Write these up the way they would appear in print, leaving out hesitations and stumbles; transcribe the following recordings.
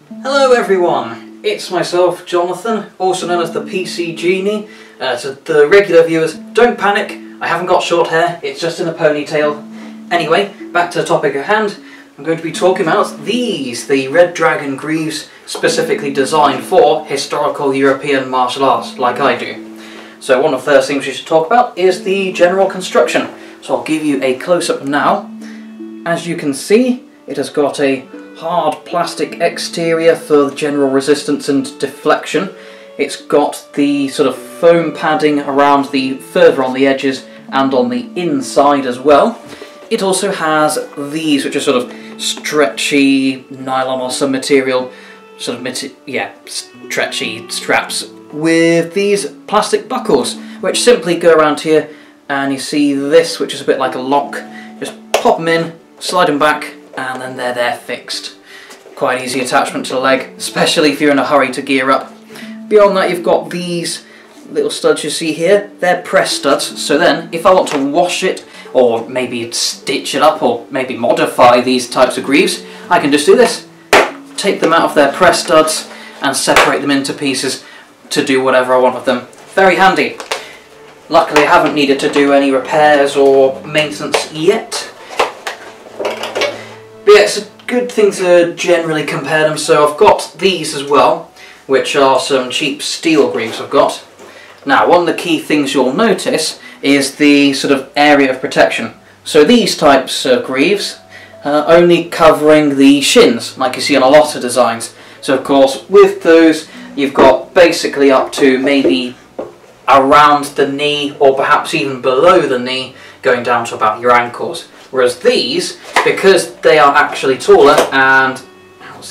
Hello everyone, it's myself, Jonathan, also known as the PC Genie. To the regular viewers, don't panic, I haven't got short hair, it's just in a ponytail. Anyway, back to the topic at hand. I'm going to be talking about these, the Red Dragon Greaves, specifically designed for historical European martial arts, like I do. So one of the first things we should talk about is the general construction. So I'll give you a close-up now. As you can see, it has got a hard plastic exterior for general resistance and deflection. It's got the sort of foam padding around further on the edges and on the inside as well. It also has these, which are sort of stretchy nylon or some material, stretchy straps with these plastic buckles, which simply go around here, and you see this, which is a bit like a lock. Just pop them in, slide them back, and then they're there fixed. Quite easy attachment to the leg, especially if you're in a hurry to gear up. Beyond that, you've got these little studs you see here. They're press studs, so then if I want to wash it, or maybe stitch it up, or maybe modify these types of greaves, I can just do this. Take them out of their press studs and separate them into pieces to do whatever I want with them. Very handy. Luckily I haven't needed to do any repairs or maintenance yet. But yeah, it's a good thing to generally compare them. So I've got these as well, which are some cheap steel greaves I've got. Now, one of the key things you'll notice is the sort of area of protection. So these types of greaves are only covering the shins, like you see on a lot of designs. So of course, with those, you've got basically up to maybe around the knee, or perhaps even below the knee, going down to about your ankles. Whereas these, because they are actually taller and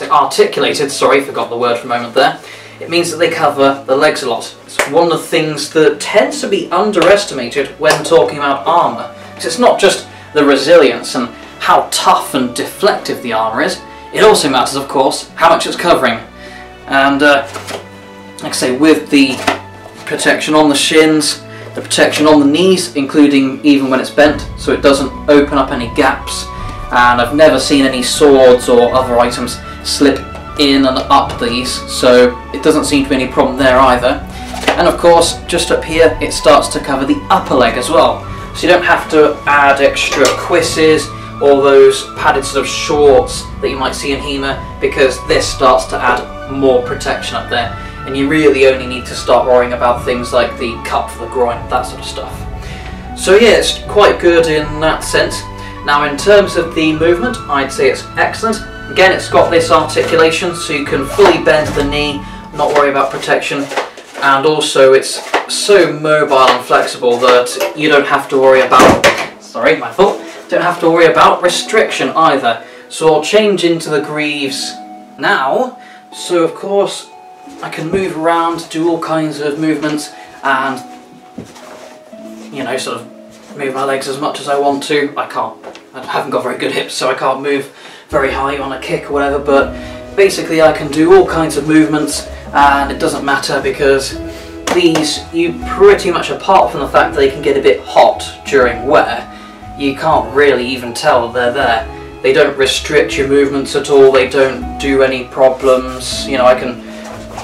articulated, sorry, forgot the word for a moment there, it means that they cover the legs a lot. It's one of the things that tends to be underestimated when talking about armour. Because it's not just the resilience and how tough and deflective the armour is, it also matters, of course, how much it's covering. And like I say, with the protection on the shins, the protection on the knees, including even when it's bent, so it doesn't open up any gaps, and I've never seen any swords or other items slip in and up these, so it doesn't seem to be any problem there either. And of course, just up here, it starts to cover the upper leg as well, so you don't have to add extra cuisses or those padded sort of shorts that you might see in HEMA, because this starts to add more protection up there, and you really only need to start worrying about things like the cup for the groin, that sort of stuff. So yeah, it's quite good in that sense. Now in terms of the movement, I'd say it's excellent. Again, it's got this articulation, so you can fully bend the knee, not worry about protection, and also it's so mobile and flexible that you don't have to worry about, don't have to worry about restriction either. So I'll change into the greaves now. So of course, I can move around, do all kinds of movements, and, you know, sort of move my legs as much as I want to. I haven't got very good hips, so I can't move very high on a kick or whatever, but basically I can do all kinds of movements, and it doesn't matter because these, you pretty much, apart from the fact that they can get a bit hot during wear, you can't really even tell they're there. They don't restrict your movements at all, they don't do any problems, you know, I can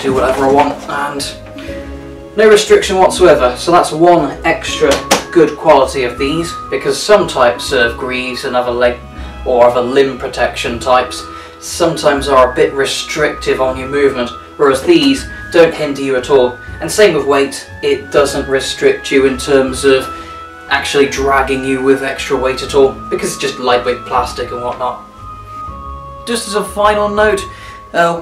do whatever I want and no restriction whatsoever. So that's one extra good quality of these, because some types of greaves and other leg or other limb protection types sometimes are a bit restrictive on your movement, whereas these don't hinder you at all. And same with weight, it doesn't restrict you in terms of actually dragging you with extra weight at all, because it's just lightweight plastic and whatnot. Just as a final note,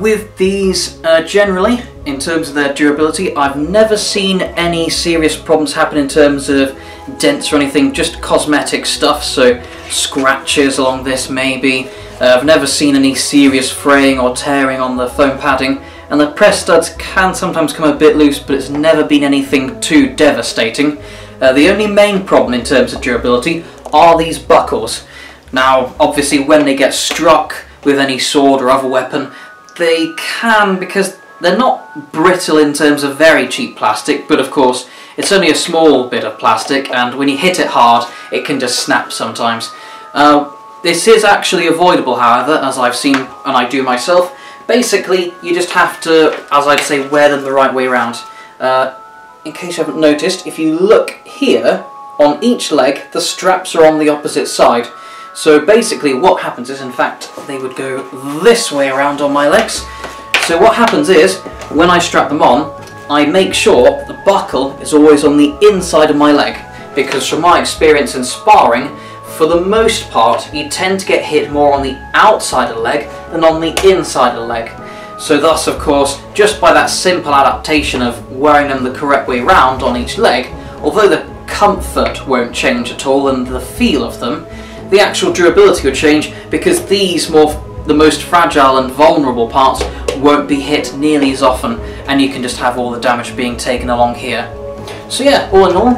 with these generally, in terms of their durability, I've never seen any serious problems happen in terms of dents or anything, just cosmetic stuff, so scratches along this maybe. I've never seen any serious fraying or tearing on the foam padding, and the press studs can sometimes come a bit loose, but it's never been anything too devastating. The only main problem in terms of durability are these buckles. Now, obviously when they get struck with any sword or other weapon, they can, because they're not brittle in terms of very cheap plastic, but of course it's only a small bit of plastic, and when you hit it hard it can just snap sometimes. This is actually avoidable, however, as I've seen and I do myself. basically you just have to, as I'd say, wear them the right way around. In case you haven't noticed, if you look here, on each leg the straps are on the opposite side. So basically what happens is, in fact, they would go this way around on my legs. So what happens is, when I strap them on, I make sure the buckle is always on the inside of my leg, because from my experience in sparring, for the most part, you tend to get hit more on the outside of the leg than on the inside of the leg. So thus, of course, just by that simple adaptation of wearing them the correct way round on each leg, although the comfort won't change at all and the feel of them, the actual durability will change, because these the most fragile and vulnerable parts won't be hit nearly as often, and you can just have all the damage being taken along here. So yeah, all in all,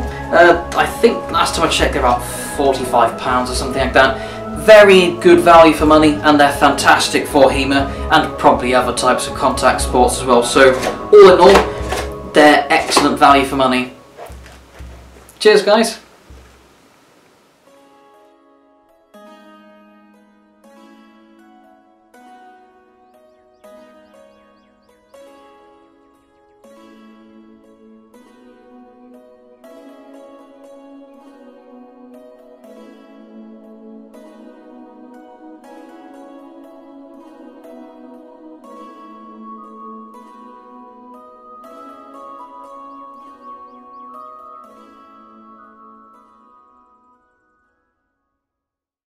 I think last time I checked they're about £45 or something like that. Very good value for money, and they're fantastic for HEMA and probably other types of contact sports as well. So all in all, they're excellent value for money. Cheers guys!